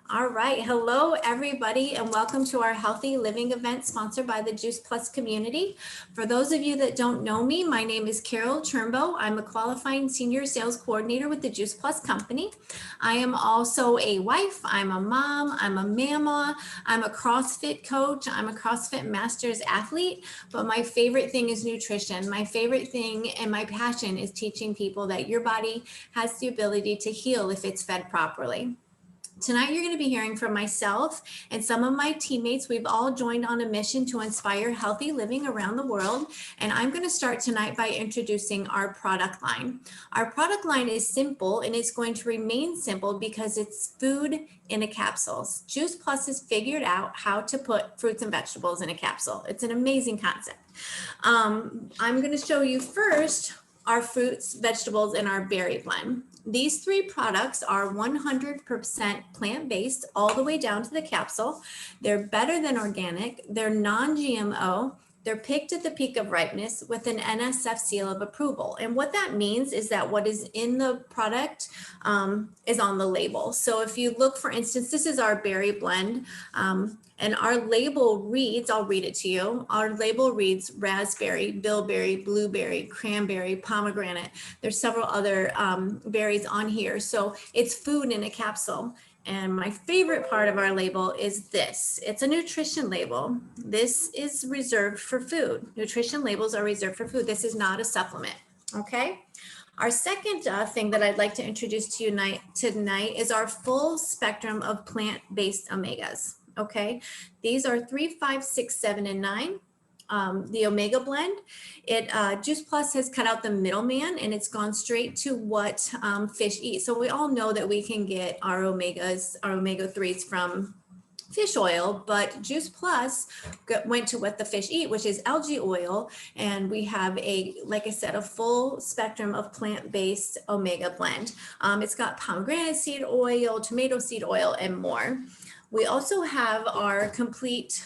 All right. Hello, everybody, and welcome to our Healthy Living event sponsored by the Juice Plus community. For those of you that don't know me, my name is Carol Turnbow. I'm a qualifying senior sales coordinator with the Juice Plus company. I am also a wife. I'm a mom. I'm a mama. I'm a CrossFit coach. I'm a CrossFit Masters athlete. But my favorite thing is nutrition. My favorite thing and my passion is teaching people that your body has the ability to heal if it's fed properly. Tonight, you're going to be hearing from myself and some of my teammates. We've all joined on a mission to inspire healthy living around the world. And I'm going to start tonight by introducing our product line. Our product line is simple and it's going to remain simple because it's food in a capsule. Juice Plus has figured out how to put fruits and vegetables in a capsule. It's an amazing concept. I'm going to show you first our fruits, vegetables, and our berry blend. These three products are 100% plant-based all the way down to the capsule. They're better than organic. They're non-GMO. They're picked at the peak of ripeness with an NSF seal of approval. And what that means is that what is in the product is on the label. So if you look, for instance, this is our berry blend. And our label reads, I'll read it to you. Our label reads raspberry, bilberry, blueberry, cranberry, pomegranate. There's several other berries on here. So it's food in a capsule. And my favorite part of our label is this. It's a nutrition label. This is reserved for food. Nutrition labels are reserved for food. This is not a supplement, okay? Our second thing that I'd like to introduce to you tonight is our full spectrum of plant-based omegas. Okay, these are 3, 5, 6, 7, and 9. The Omega blend. Juice Plus has cut out the middleman and it's gone straight to what fish eat. So we all know that we can get our omegas, our omega-3s from fish oil, but Juice Plus went to what the fish eat, which is algae oil. And we have like I said, a full spectrum of plant-based omega blend. It's got pomegranate seed oil, tomato seed oil, and more. We also have our complete,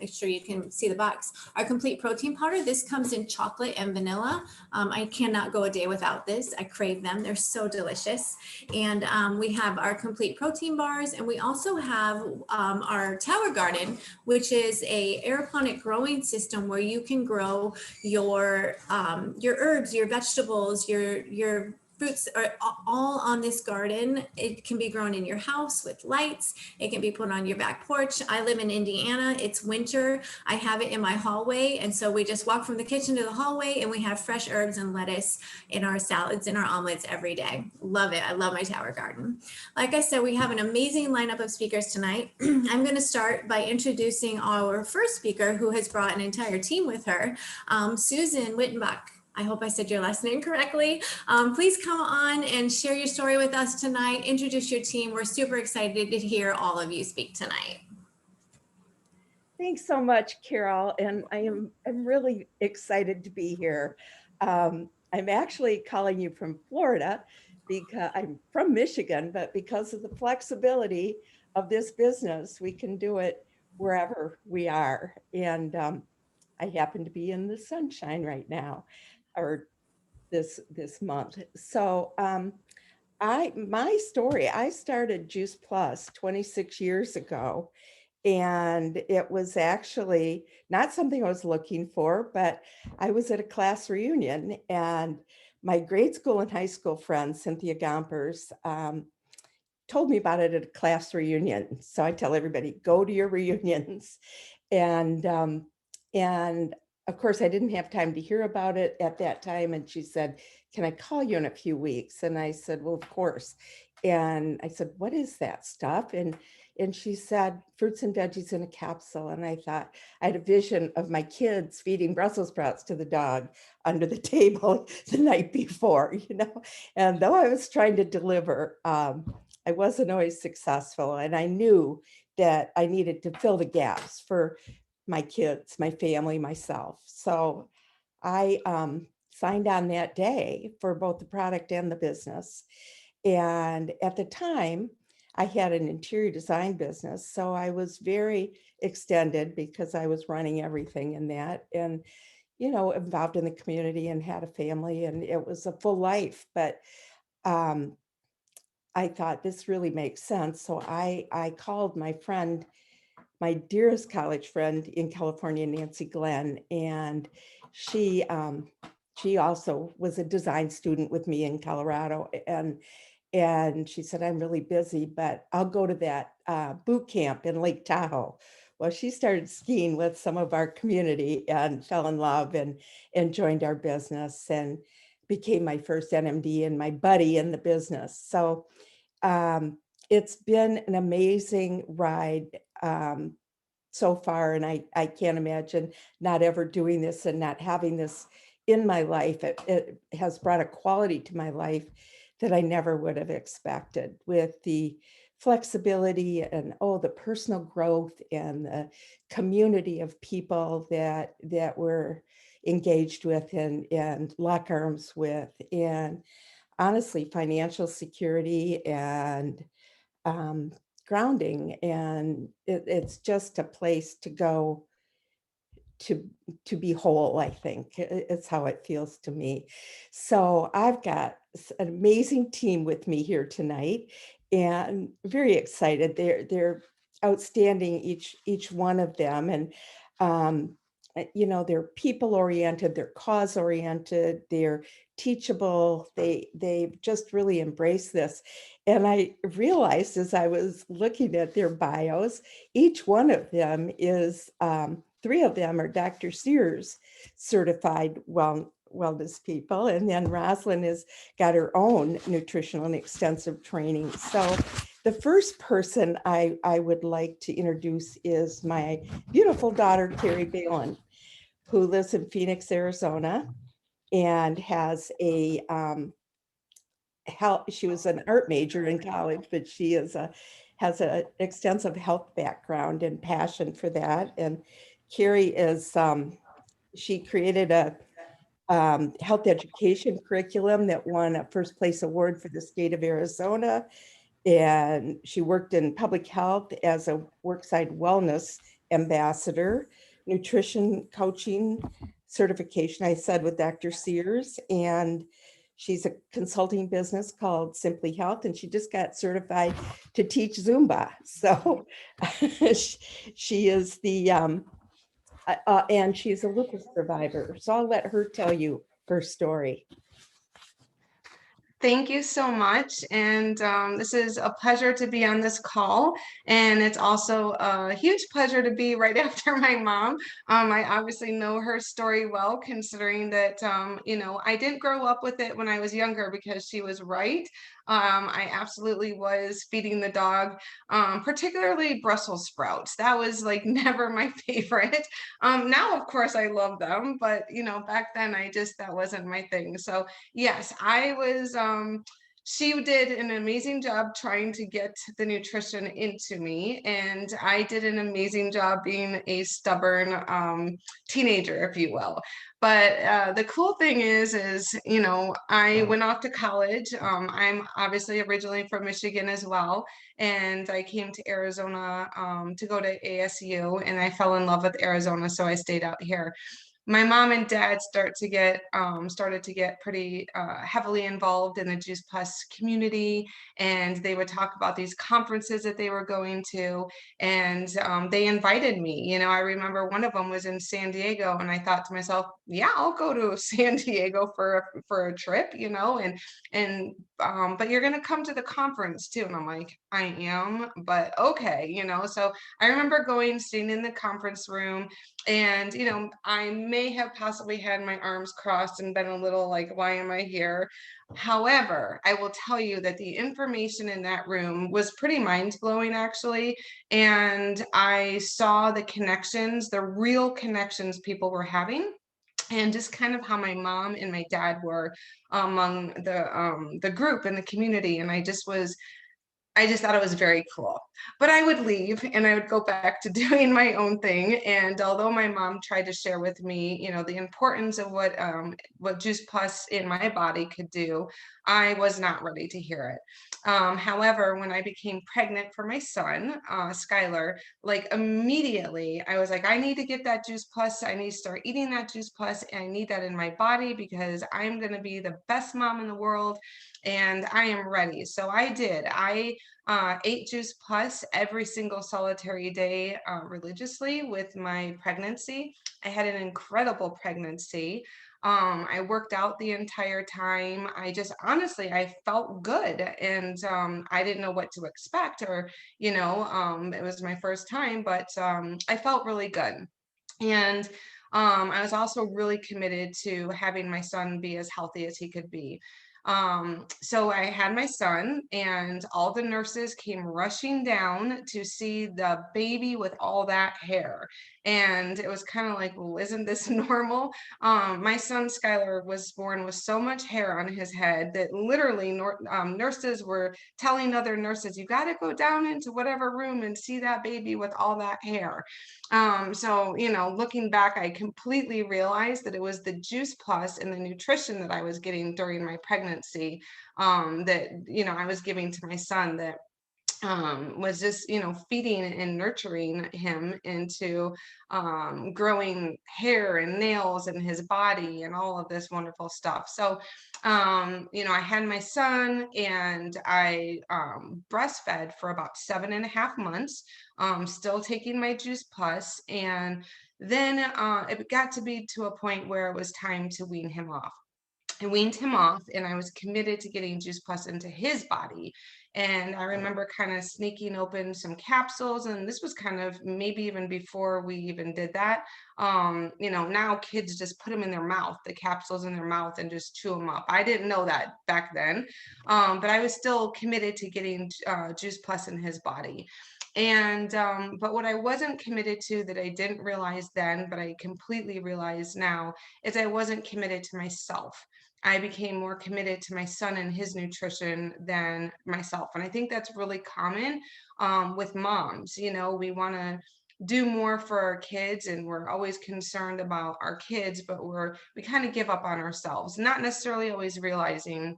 make sure you can see the box, our complete protein powder. This comes in chocolate and vanilla. I cannot go a day without this. I crave them. They're so delicious. And we have our complete protein bars. And we also have our Tower Garden, which is a aeroponic growing system where you can grow your herbs, your vegetables, your fruits are all on this garden. It can be grown in your house with lights. It can be put on your back porch. I live in Indiana. It's winter. I have it in my hallway. And so we just walk from the kitchen to the hallway and we have fresh herbs and lettuce in our salads and our omelets every day. Love it. I love my Tower Garden. Like I said, we have an amazing lineup of speakers tonight. I'm going to start by introducing our first speaker who has brought an entire team with her, Susan Wittenbach. I hope I said your last name correctly. Please come on and share your story with us tonight. Introduce your team. We're super excited to hear all of you speak tonight. Thanks so much, Carol. And I'm really excited to be here. I'm actually calling you from Florida because I'm from Michigan, but because of the flexibility of this business, we can do it wherever we are. And I happen to be in the sunshine right now, or this month. So my story, I started Juice Plus 26 years ago, and it was actually not something I was looking for, but I was at a class reunion and my grade school and high school friend, Cynthia Gompers, told me about it at a class reunion. So I tell everybody, go to your reunions. And of course, I didn't have time to hear about it at that time. And she said, can I call you in a few weeks? And I said, well, of course. And I said, what is that stuff? And she said, fruits and veggies in a capsule. And I thought, I had a vision of my kids feeding Brussels sprouts to the dog under the table the night before, you know. And though I was trying to deliver, I wasn't always successful. And I knew that I needed to fill the gaps for my kids, my family, myself. So I signed on that day for both the product and the business. And at the time, I had an interior design business. So I was very extended because I was running everything in that and, you know, involved in the community and had a family, and it was a full life. But I thought this really makes sense. So I called my friend, my dearest college friend in California, Nancy Glenn, and she also was a design student with me in Colorado, and she said, I'm really busy, but I'll go to that boot camp in Lake Tahoe. Well, she started skiing with some of our community and fell in love and joined our business and became my first NMD and my buddy in the business. So it's been an amazing ride so far, and I can't imagine not ever doing this and not having this in my life. It has brought a quality to my life that I never would have expected, with the flexibility and the personal growth and the community of people that we're engaged with and lock arms with, and honestly, financial security and grounding. And it's just a place to go to be whole. I think it's how it feels to me. So I've got an amazing team with me here tonight, and very excited. They're outstanding, each one of them. And they're people oriented, they're cause oriented, they're teachable. They've just really embraced this. And I realized as I was looking at their bios, each one of them is 3 of them are Dr. Sears certified wellness people. And then Rosalyn has got her own nutritional and extensive training. So the first person I would like to introduce is my beautiful daughter, Cary Bailen, who lives in Phoenix, Arizona, and has she was an art major in college, but she has an extensive health background and passion for that. And Cary is, she created a health education curriculum that won a first place award for the state of Arizona. And she worked in public health as a worksite wellness ambassador, nutrition coaching certification, I said, with Dr. Sears. And she's a consulting business called Simply Health, and she just got certified to teach Zumba. So she is the, and she's a lupus survivor. So I'll let her tell you her story. Thank you so much. And this is a pleasure to be on this call. And it's also a huge pleasure to be right after my mom. I obviously know her story well, considering that, I didn't grow up with it when I was younger because she was right. I absolutely was feeding the dog, particularly Brussels sprouts. That was like never my favorite. Now, of course, I love them, but back then that wasn't my thing. So yes, I was, she did an amazing job trying to get the nutrition into me, and I did an amazing job being a stubborn teenager, if you will. But the cool thing is, I went off to college. I'm obviously originally from Michigan as well, and I came to Arizona to go to ASU, and I fell in love with Arizona, so I stayed out here. My mom and dad started to get pretty heavily involved in the Juice Plus community, and they would talk about these conferences that they were going to, and they invited me. I remember one of them was in San Diego, and I thought to myself, yeah, I'll go to San Diego for a trip, but you're gonna come to the conference too. And I'm like, I am, but okay, So I remember staying in the conference room, and I may have possibly had my arms crossed and been a little like, why am I here? However, I will tell you that the information in that room was pretty mind-blowing, actually. And I saw the connections, the real connections people were having, and just kind of how my mom and my dad were among the group and the community. And I just was I just thought it was very cool. But I would leave and I would go back to doing my own thing. And although my mom tried to share with me, you know, the importance of what Juice Plus in my body could do, I was not ready to hear it. However, when I became pregnant for my son, Skylar, like immediately I was like, I need to get that Juice Plus. I need to start eating that Juice Plus, and I need that in my body because I'm going to be the best mom in the world and I am ready. So I did. I ate Juice Plus every single solitary day religiously with my pregnancy. I had an incredible pregnancy. I worked out the entire time. I just honestly, I felt good, and I didn't know what to expect, or it was my first time, but I felt really good. And I was also really committed to having my son be as healthy as he could be. So I had my son, and all the nurses came rushing down to see the baby with all that hair. And it was kind of like, well, isn't this normal? My son Skylar was born with so much hair on his head that literally nurses were telling other nurses, you got to go down into whatever room and see that baby with all that hair. So, looking back, I completely realized that it was the Juice Plus and the nutrition that I was getting during my pregnancy, that, I was giving to my son, that was just feeding and nurturing him into growing hair and nails in his body and all of this wonderful stuff. So I had my son, and I breastfed for about 7.5 months, still taking my Juice Plus, and then it got to be to a point where it was time to wean him off. I weaned him off, and I was committed to getting Juice Plus into his body. And I remember kind of sneaking open some capsules, and this was kind of maybe even before we even did that. Now kids just put them in their mouth, the capsules in their mouth, and just chew them up. I didn't know that back then, but I was still committed to getting Juice Plus in his body. And but what I wasn't committed to, that I didn't realize then, but I completely realize now, is I wasn't committed to myself. I became more committed to my son and his nutrition than myself. And I think that's really common with moms. We want to do more for our kids, and we're always concerned about our kids, but we kind of give up on ourselves, not necessarily always realizing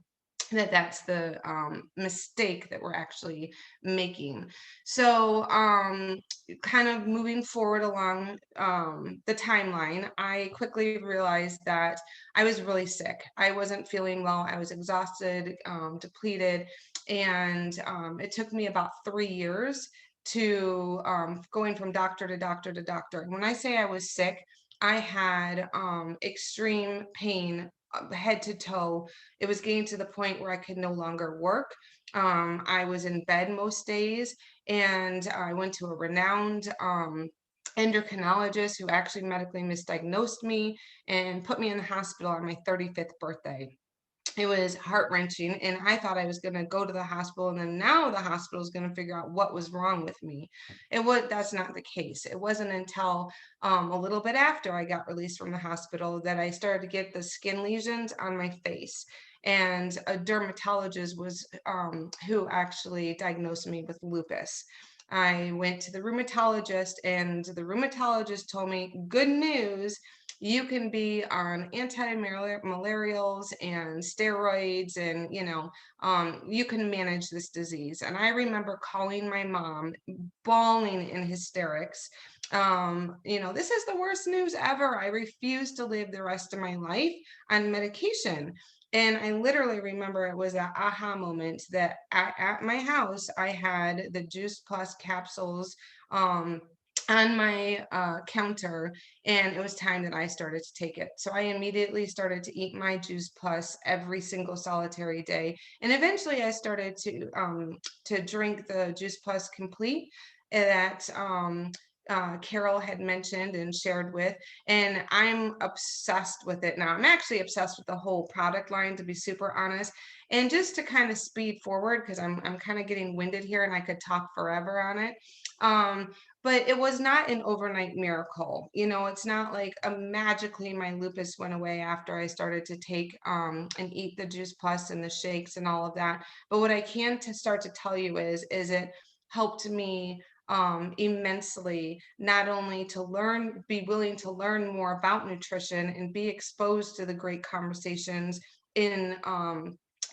that that's the mistake that we're actually making. So kind of moving forward along the timeline, I quickly realized that I was really sick. I wasn't feeling well. I was exhausted, depleted, and it took me about 3 years to going from doctor to doctor to doctor. And when I say I was sick, I had extreme pain, head to toe. It was getting to the point where I could no longer work. I was in bed most days, and I went to a renowned endocrinologist who actually medically misdiagnosed me and put me in the hospital on my 35th birthday. It was heart-wrenching, and I thought I was going to go to the hospital, and then now the hospital is going to figure out what was wrong with me. That's not the case. It wasn't until a little bit after I got released from the hospital that I started to get the skin lesions on my face, and a dermatologist was who actually diagnosed me with lupus. I went to the rheumatologist, and the rheumatologist told me, good news, you can be on anti-malarials and steroids, and you can manage this disease. And I remember calling my mom, bawling in hysterics. This is the worst news ever. I refuse to live the rest of my life on medication. And I literally remember it was an aha moment that at my house, I had the Juice Plus capsules on my counter, and it was time that I started to take it. So I immediately started to eat my Juice Plus every single solitary day. And eventually I started to drink the Juice Plus Complete. That Carol had mentioned and shared with, and I'm obsessed with it now. I'm actually obsessed with the whole product line, to be super honest. And just to kind of speed forward, because I'm kind of getting winded here and I could talk forever on it. But it was not an overnight miracle. You know, it's not like magically my lupus went away after I started to take and eat the Juice Plus and the shakes and all of that. But what I can start to tell you is it helped me immensely, not only to be willing to learn more about nutrition and be exposed to the great conversations in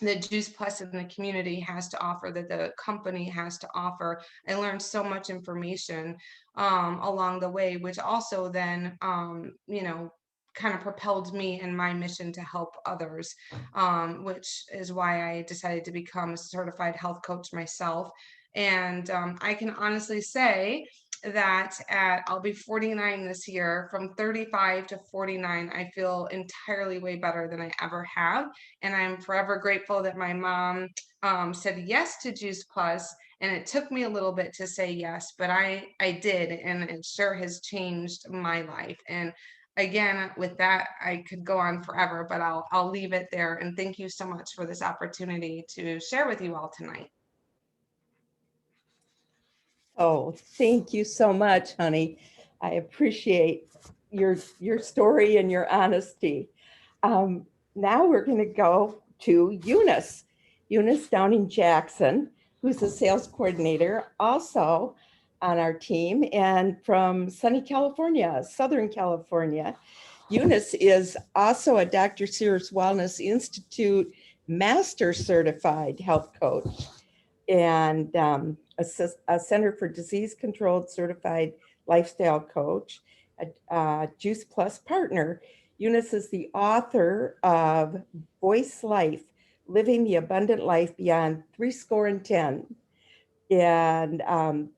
the Juice Plus in the community has to offer, that the company has to offer. I learned so much information along the way, which also then, you know, kind of propelled me in my mission to help others, which is why I decided to become a certified health coach myself. And I can honestly say that I'll be 49 this year, from 35 to 49, I feel entirely way better than I ever have. And I'm forever grateful that my mom said yes to Juice Plus. And it took me a little bit to say yes, but I did. And it sure has changed my life. And again, with that, I could go on forever, but I'll leave it there. And thank you so much for this opportunity to share with you all tonight. Oh, thank you so much, honey. I appreciate your story and your honesty. Now we're going to go to Eunice Downing-Jackson, who's a sales coordinator also on our team and from sunny California, Southern California. Eunice is also a Dr. Sears Wellness Institute Master Certified Health Coach and a Center for Disease Control Certified Lifestyle Coach, a Juice Plus partner. Eunice is the author of Voice Life, Living the Abundant Life Beyond 70. And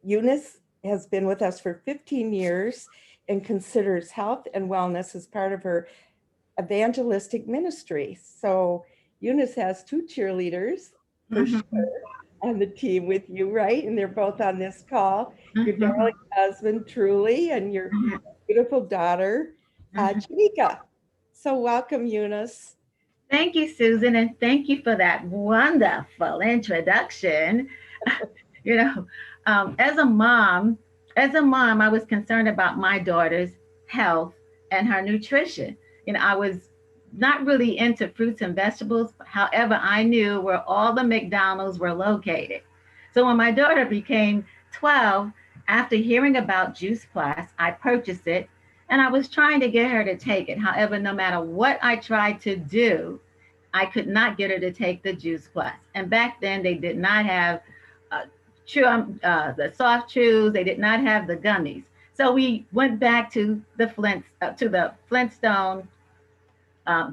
Eunice has been with us for 15 years and considers health and wellness as part of her evangelistic ministry. So Eunice has 2 cheerleaders for sure on the team with you, right? And they're both on this call. Your darling husband, Truly, and your beautiful daughter, Janika. So welcome, Eunice. Thank you, Susan, and thank you for that wonderful introduction. You know, as a mom, I was concerned about my daughter's health and her nutrition. You know, I was not really into fruits and vegetables. However, I knew where all the McDonald's were located. So when my daughter became 12, after hearing about Juice Plus, I purchased it and I was trying to get her to take it. However, no matter what I tried to do, I could not get her to take the Juice Plus. And back then they did not have the soft chews. They did not have the gummies. So we went back to the Flintstone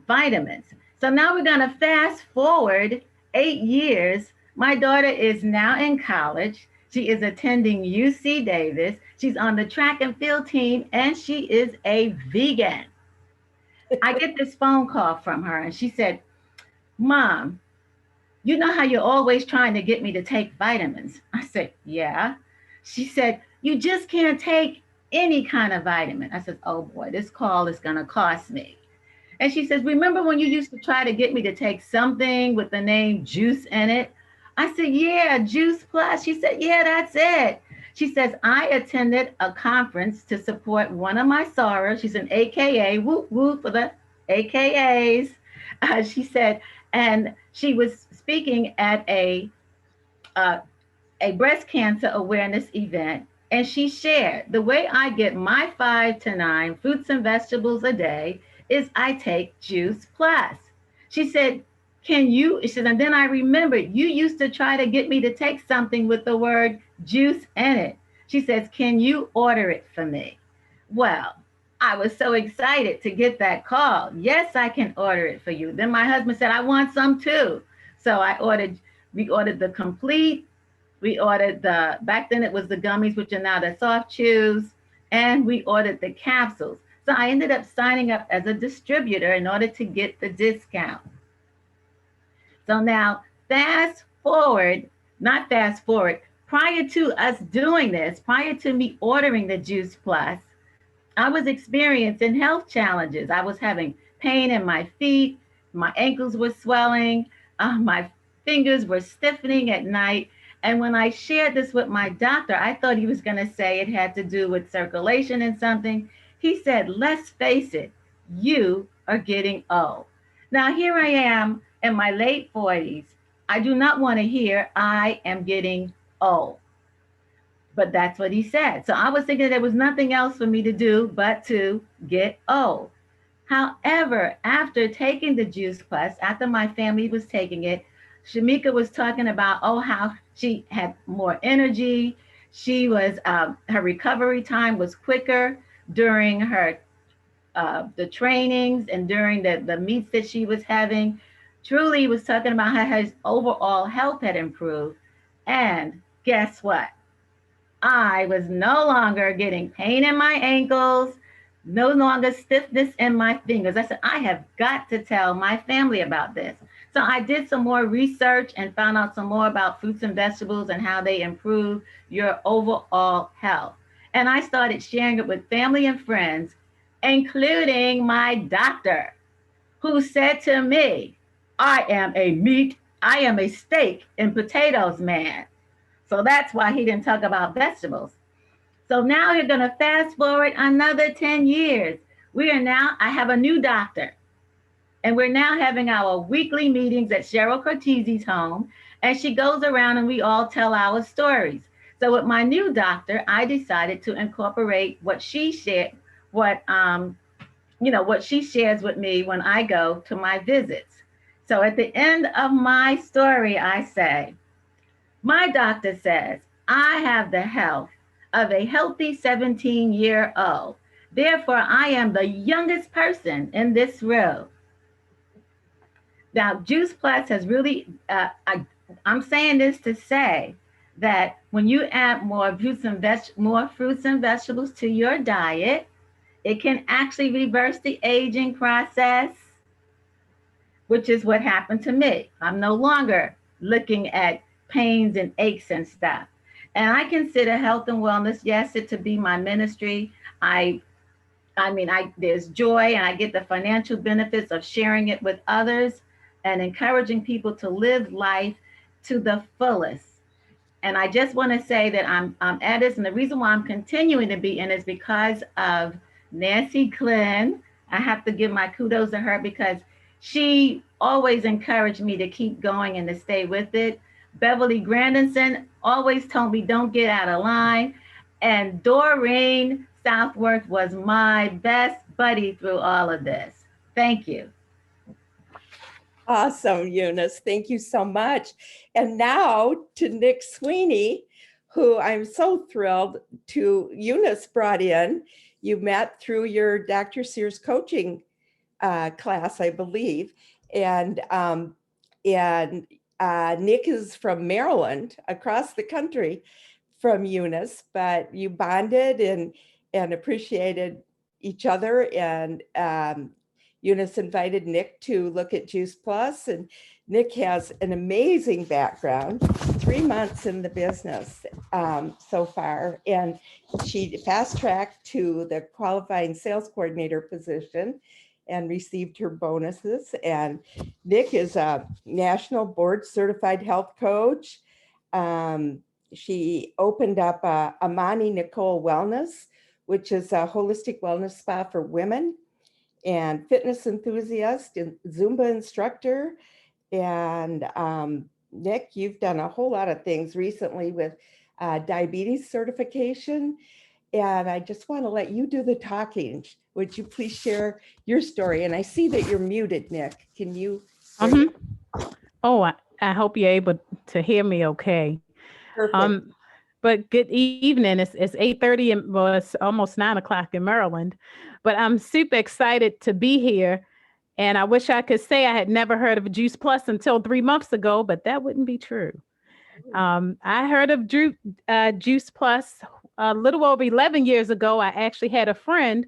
vitamins. So now we're going to fast forward 8 years. My daughter is now in college. She is attending UC Davis. She's on the track and field team, and she is a vegan. I get this phone call from her, and she said, "Mom, you know how you're always trying to get me to take vitamins?" I said, "Yeah." She said, "You just can't take any kind of vitamin." I said, "Oh boy, this call is going to cost me." And she says, "Remember when you used to try to get me to take something with the name juice in it?" I said, "Yeah, Juice Plus." She said, "Yeah, that's it." She says, "I attended a conference to support one of my sorors." She's an AKA, whoop, whoop for the AKAs. She said, and she was speaking at a breast cancer awareness event. And she shared, the way I get my 5 to 9 fruits and vegetables a day is I take Juice Plus. She said, she said, and then I remembered you used to try to get me to take something with the word juice in it. She says, "Can you order it for me?" Well, I was so excited to get that call. "Yes, I can order it for you." Then my husband said, "I want some too." So we ordered the complete. We ordered back then it was the gummies, which are now the soft chews, and we ordered the capsules. So I ended up signing up as a distributor in order to get the discount. So now prior to us doing this, prior to me ordering the Juice Plus, I was experiencing health challenges. I was having pain in my feet, my ankles were swelling, my fingers were stiffening at night. And when I shared this with my doctor, I thought he was going to say it had to do with circulation and something. He said, let's face it, you are getting old. Now, here I am in my late 40s. I do not want to hear I am getting old. But that's what he said. So I was thinking there was nothing else for me to do but to get old. However, after taking the Juice Plus, after my family was taking it, Shamika was talking about, how she had more energy. She was, her recovery time was quicker during her, the trainings and during the meets that she was having. Truly was talking about how her overall health had improved. And guess what? I was no longer getting pain in my ankles, no longer stiffness in my fingers. I said, I have got to tell my family about this. So I did some more research and found out some more about fruits and vegetables and how they improve your overall health. And I started sharing it with family and friends, including my doctor, who said to me, I am a steak and potatoes man. So that's why he didn't talk about vegetables. So now you're going to fast forward another 10 years. I have a new doctor, and we're now having our weekly meetings at Cheryl Cortese's home, and she goes around and we all tell our stories. So with my new doctor, I decided to incorporate what she shared, what she shares with me when I go to my visits. So at the end of my story, I say, my doctor says, I have the health of a healthy 17-year-old. Therefore, I am the youngest person in this room. Now, Juice Plus has really, I'm saying this to say that when you add more fruits and vegetables to your diet, it can actually reverse the aging process, which is what happened to me. I'm no longer looking at pains and aches and stuff. And I consider health and wellness, yes, it to be my ministry. There's joy, and I get the financial benefits of sharing it with others and encouraging people to live life to the fullest. And I just want to say that I'm at this, and the reason why I'm continuing to be in is because of Nancy Glenn. I have to give my kudos to her because she always encouraged me to keep going and to stay with it. Beverly Grandison always told me, don't get out of line. And Doreen Southworth was my best buddy through all of this. Thank you. Awesome, Eunice. Thank you so much. And now to Nik Sweeney, who I'm so thrilled to Eunice brought in. You met through your Dr. Sears coaching class, I believe. And Nik is from Maryland, across the country from Eunice, but you bonded and appreciated each other. And Eunice invited Nik to look at Juice Plus, and Nik has an amazing background, 3 months in the business so far, and she fast-tracked to the qualifying sales coordinator position and received her bonuses. And Nik is a national board certified health coach. She opened up Amani Nicole Wellness, which is a holistic wellness spa for women, and fitness enthusiast and Zumba instructor. And Nik, you've done a whole lot of things recently with diabetes certification. And I just want to let you do the talking. Would you please share your story? And I see that you're muted, Nik. Can you? Oh, I hope you're able to hear me okay. Perfect. But good evening. It's 8:30 and well, it's almost 9 o'clock in Maryland. But I'm super excited to be here. And I wish I could say I had never heard of Juice Plus until 3 months ago, but that wouldn't be true. I heard of Juice Plus a little over 11 years ago. I actually had a friend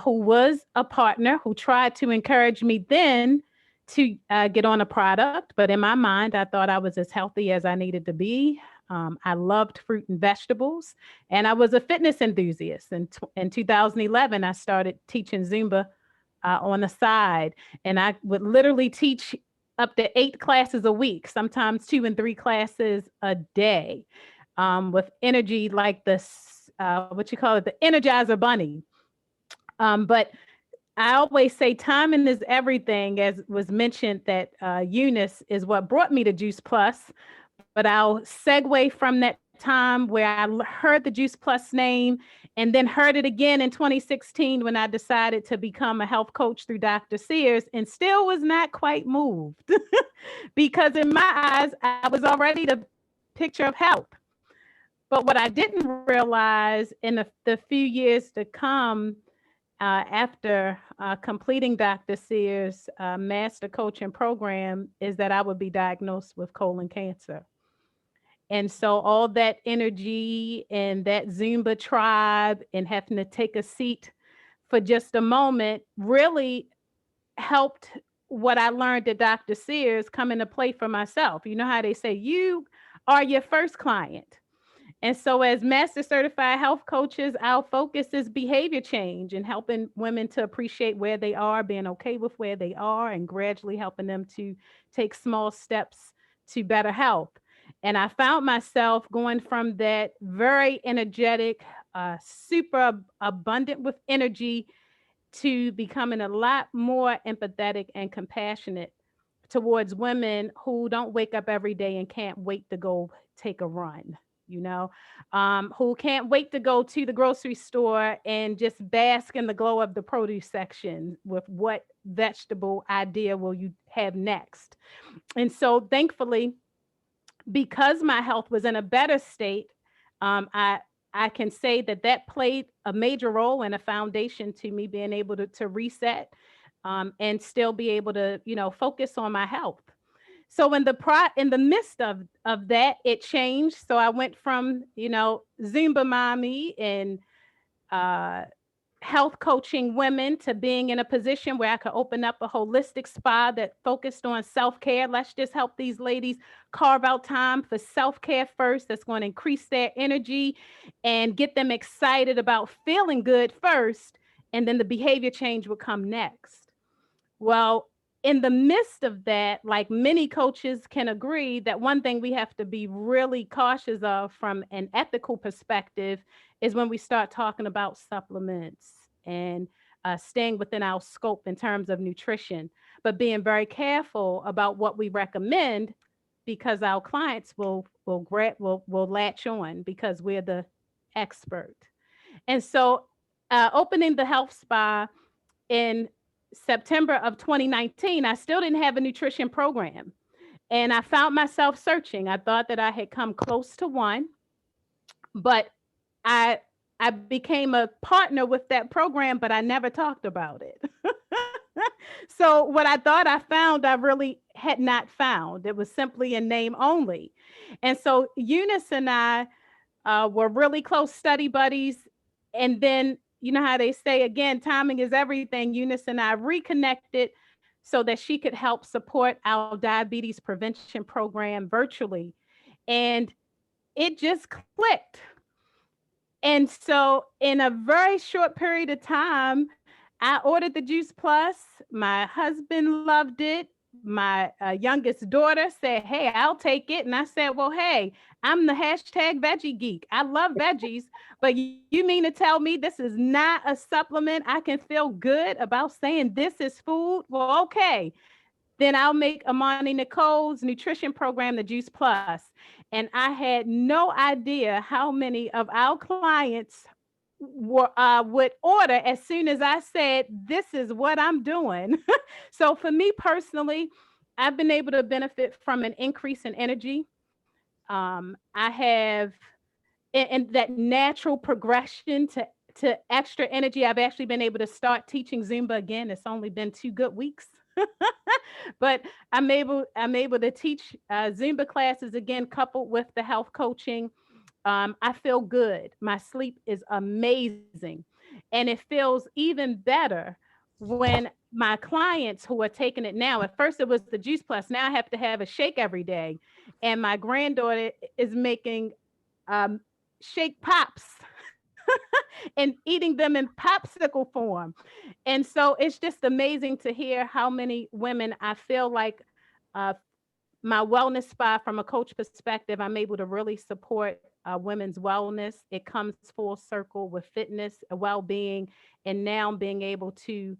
who was a partner who tried to encourage me then to get on a product. But in my mind, I thought I was as healthy as I needed to be. I loved fruit and vegetables, and I was a fitness enthusiast. And in 2011, I started teaching Zumba on the side, and I would literally teach up to 8 classes a week, sometimes 2 and 3 classes a day, with energy like this, what you call it, the Energizer Bunny. But I always say timing is everything, as was mentioned that Eunice is what brought me to Juice Plus. But I'll segue from that time where I heard the Juice Plus name and then heard it again in 2016 when I decided to become a health coach through Dr. Sears, and still was not quite moved because in my eyes, I was already the picture of health. But what I didn't realize in the few years to come, after completing Dr. Sears' master coaching program, is that I would be diagnosed with colon cancer. And so all that energy and that Zumba tribe and having to take a seat for just a moment really helped what I learned at Dr. Sears come into play for myself. You know how they say you are your first client. And so as master certified health coaches, our focus is behavior change and helping women to appreciate where they are, being okay with where they are, and gradually helping them to take small steps to better health. And I found myself going from that very energetic, super abundant with energy to becoming a lot more empathetic and compassionate towards women who don't wake up every day and can't wait to go take a run. Who can't wait to go to the grocery store and just bask in the glow of the produce section with what vegetable idea will you have next. And so thankfully, because my health was in a better state, I can say that played a major role and a foundation to me being able to reset and still be able to, focus on my health. So in the midst of that, it changed. So I went from, Zumba mommy and health coaching women to being in a position where I could open up a holistic spa that focused on self-care. Let's just help these ladies carve out time for self-care first. That's going to increase their energy and get them excited about feeling good first. And then the behavior change will come next. Well, in the midst of that, like many coaches can agree that one thing we have to be really cautious of from an ethical perspective is when we start talking about supplements and staying within our scope in terms of nutrition, but being very careful about what we recommend because our clients will latch on because we're the expert. And so opening the health spa in September of 2019, I still didn't have a nutrition program. And I found myself searching. I thought that I had come close to one, but I became a partner with that program, but I never talked about it. So what I thought I found, I really had not found. It was simply a name only. And so Eunice and I were really close study buddies. And then, you know how they say, again, timing is everything. Eunice and I reconnected so that she could help support our diabetes prevention program virtually. And it just clicked. And so in a very short period of time, I ordered the Juice Plus. My husband loved it. My youngest daughter said, "Hey, I'll take it." And I said, "Well, hey, I'm the hashtag veggie geek. I love veggies, but you mean to tell me this is not a supplement I can feel good about saying this is food? Well, okay. Then I'll make Amani Nicoles' nutrition program, the Juice Plus." And I had no idea how many of our clients would order as soon as I said, "This is what I'm doing." So for me personally, I've been able to benefit from an increase in energy. I have, and that natural progression to extra energy. I've actually been able to start teaching Zumba again. It's only been 2 good weeks. But I'm able to teach Zumba classes again, coupled with the health coaching. I feel good. My sleep is amazing. And it feels even better when my clients who are taking it now, at first it was the Juice Plus, now I have to have a shake every day. And my granddaughter is making shake pops and eating them in popsicle form. And so it's just amazing to hear how many women I feel like uh, my wellness spa from a coach perspective, I'm able to really support women's wellness. It comes full circle with fitness, well-being, and now being able to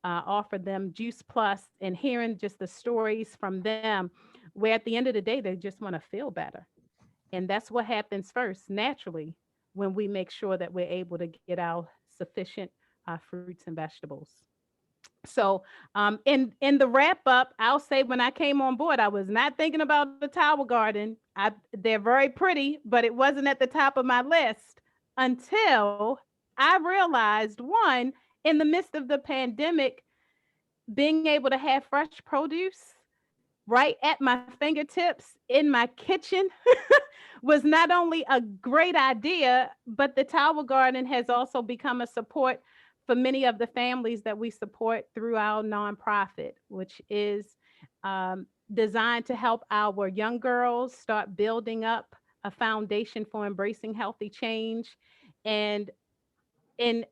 offer them Juice Plus and hearing just the stories from them, where at the end of the day, they just want to feel better. And that's what happens first, naturally, when we make sure that we're able to get our sufficient fruits and vegetables. So in the wrap up, I'll say when I came on board, I was not thinking about the Tower Garden. They're very pretty, but it wasn't at the top of my list until I realized, one, in the midst of the pandemic, being able to have fresh produce right at my fingertips in my kitchen was not only a great idea, but the Tower Garden has also become a support for many of the families that we support through our nonprofit, which is designed to help our young girls start building up a foundation for embracing healthy change. And in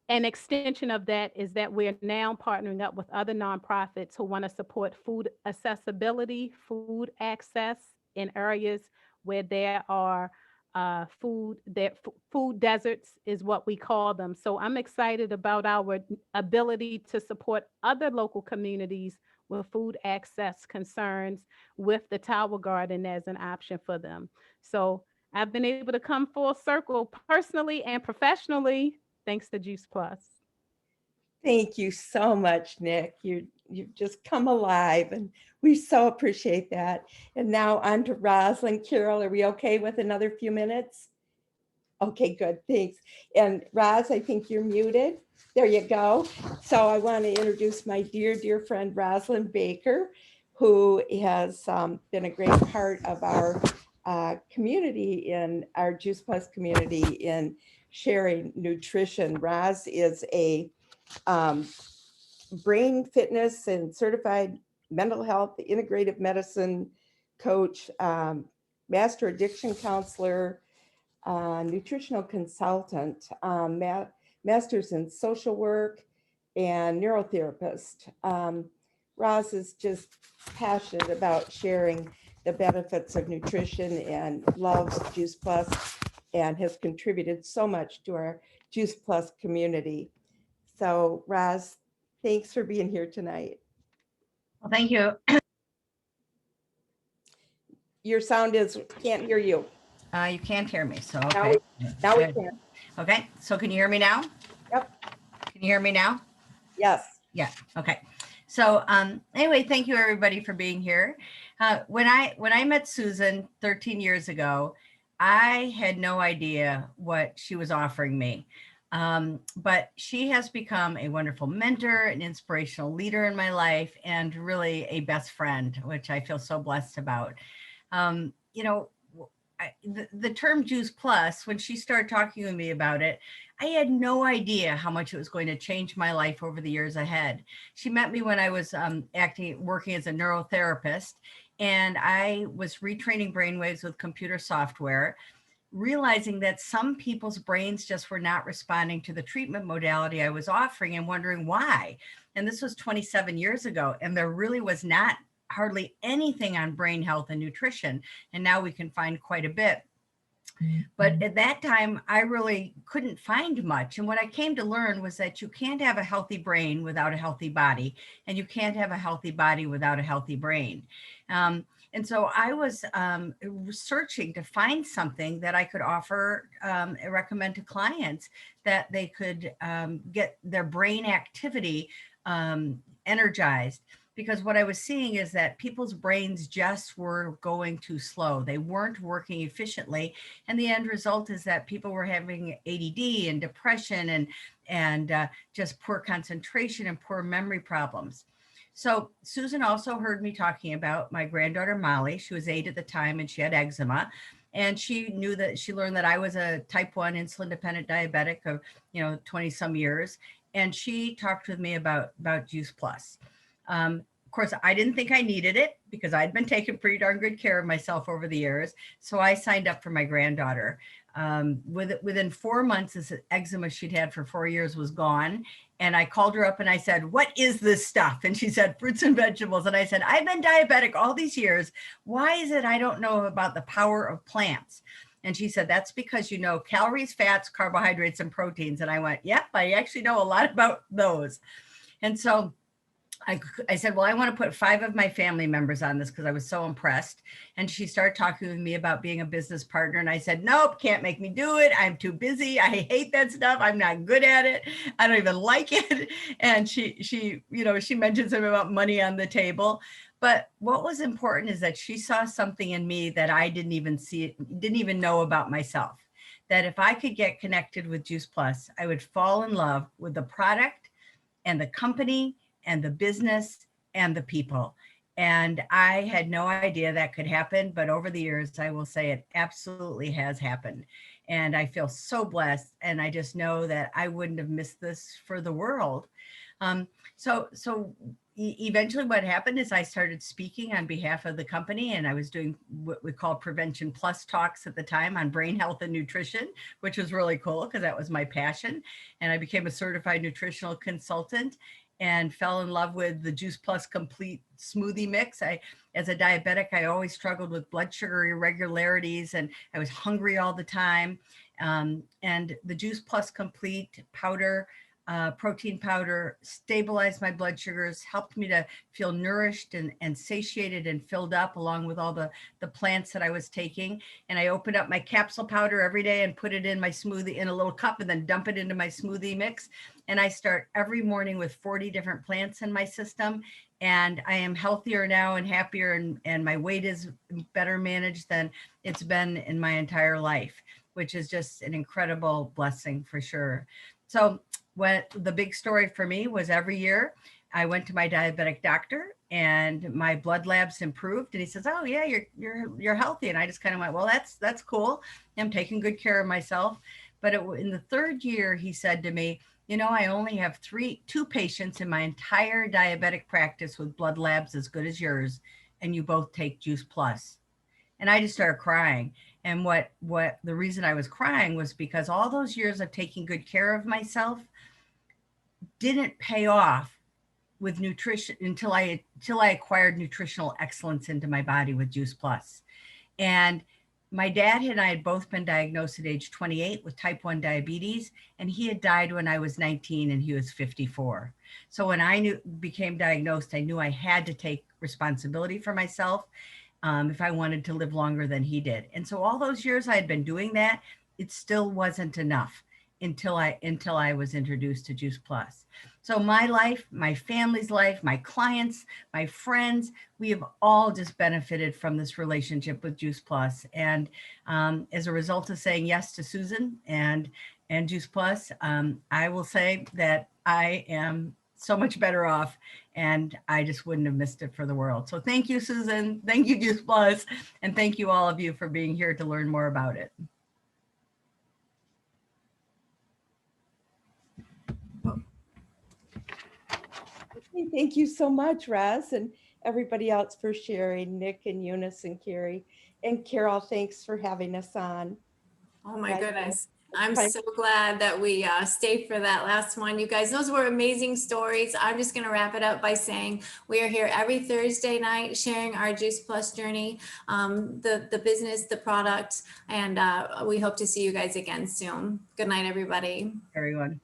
an extension of that is that we're now partnering up with other nonprofits who want to support food accessibility, food access in areas where there are food deserts is what we call them. So I'm excited about our ability to support other local communities with food access concerns with the Tower Garden as an option for them. So I've been able to come full circle personally and professionally thanks to Juice Plus. Thank you so much, Nik. You've just come alive, and we so appreciate that. And now on to Rosalyn. Carol, are we okay with another few minutes? Okay, good, thanks. And Roz, I think you're muted. There you go. So I want to introduce my dear, dear friend, Rosalyn Baker, who has been a great part of our community, in our Juice Plus community, in sharing nutrition. Roz is a brain fitness and certified mental health integrative medicine coach, master addiction counselor, nutritional consultant, master's in social work, and neurotherapist. Roz is just passionate about sharing the benefits of nutrition and loves Juice Plus and has contributed so much to our Juice Plus community. So Roz, thanks for being here tonight. Well, thank you. Your sound is, can't hear you. You can't hear me, so okay. Now we can. Okay, so can you hear me now? Yep. Can you hear me now? Yes. Yeah, okay. So anyway, thank you everybody for being here. When I met Susan 13 years ago, I had no idea what she was offering me. But she has become a wonderful mentor, an inspirational leader in my life, and really a best friend, which I feel so blessed about. You know, the term Juice Plus, when she started talking with me about it, I had no idea how much it was going to change my life over the years ahead. She met me when I was working as a neurotherapist, and I was retraining brainwaves with computer software, realizing that some people's brains just were not responding to the treatment modality I was offering and wondering why. And this was 27 years ago, and there really was not hardly anything on brain health and nutrition. And now we can find quite a bit. But at that time, I really couldn't find much. And what I came to learn was that you can't have a healthy brain without a healthy body, and you can't have a healthy body without a healthy brain. And so I was searching to find something that I could offer, recommend to clients that they could get their brain activity energized. Because what I was seeing is that people's brains just were going too slow. They weren't working efficiently. And the end result is that people were having ADD and depression and just poor concentration and poor memory problems. So Susan also heard me talking about my granddaughter, Molly. She was 8 at the time, and she had eczema. And she learned that I was a type 1 insulin dependent diabetic of, 20 some years. and she talked with me about Juice Plus. Of course, I didn't think I needed it because I'd been taking pretty darn good care of myself over the years. So I signed up for my granddaughter. Within 4 months, this eczema she'd had for 4 years was gone. And I called her up and I said, what is this stuff? And she said, fruits and vegetables. And I said, I've been diabetic all these years. Why is it I don't know about the power of plants? And she said, that's because you know calories, fats, carbohydrates, and proteins. And I went, yep, I actually know a lot about those. And so I said, well, I want to put 5 of my family members on this because I was so impressed. And she started talking with me about being a business partner. And I said, nope, can't make me do it. I'm too busy. I hate that stuff. I'm not good at it. I don't even like it. And she mentioned something about money on the table. But what was important is that she saw something in me that I didn't even know about myself. That if I could get connected with Juice Plus, I would fall in love with the product and the company and the business and the people. And I had no idea that could happen, but over the years, I will say it absolutely has happened. And I feel so blessed. And I just know that I wouldn't have missed this for the world. Eventually what happened is I started speaking on behalf of the company, and I was doing what we call Prevention Plus talks at the time on brain health and nutrition, which was really cool because that was my passion. And I became a certified nutritional consultant and fell in love with the Juice Plus Complete smoothie mix. As a diabetic, I always struggled with blood sugar irregularities and I was hungry all the time. And the Juice Plus Complete powder, protein powder, stabilized my blood sugars, helped me to feel nourished and satiated and filled up, along with all the plants that I was taking. And I opened up my capsule powder every day and put it in my smoothie in a little cup and then dump it into my smoothie mix. And I start every morning with 40 different plants in my system. And I am healthier now and happier, and my weight is better managed than it's been in my entire life, which is just an incredible blessing for sure. So what the big story for me was, every year I went to my diabetic doctor and my blood labs improved, and he says, oh yeah, you're healthy. And I just kind of went, well, that's cool. I'm taking good care of myself. But in the 3rd year, he said to me, you know, I only have 2 patients in my entire diabetic practice with blood labs as good as yours, and you both take Juice Plus. And I just started crying. And what the reason I was crying was because all those years of taking good care of myself didn't pay off with nutrition until I acquired nutritional excellence into my body with Juice Plus. And my dad and I had both been diagnosed at age 28 with type 1 diabetes, and he had died when I was 19 and he was 54. So when I became diagnosed, I knew I had to take responsibility for myself if I wanted to live longer than he did. And so all those years I had been doing that, it still wasn't enough until I was introduced to Juice Plus. So my life, my family's life, my clients, my friends, we have all just benefited from this relationship with Juice Plus. And as a result of saying yes to Susan and Juice Plus, I will say that I am so much better off, and I just wouldn't have missed it for the world. So thank you, Susan. Thank you, Juice Plus. And thank you all of you for being here to learn more about it. Okay, thank you so much, Raz, and everybody else for sharing, Nik and Eunice and Cary. And Carol, thanks for having us on. Oh my goodness. I'm so glad that we stayed for that last one. You guys, those were amazing stories. I'm just going to wrap it up by saying we are here every Thursday night sharing our Juice Plus journey, the business, the product, and we hope to see you guys again soon. Good night, everybody. Everyone.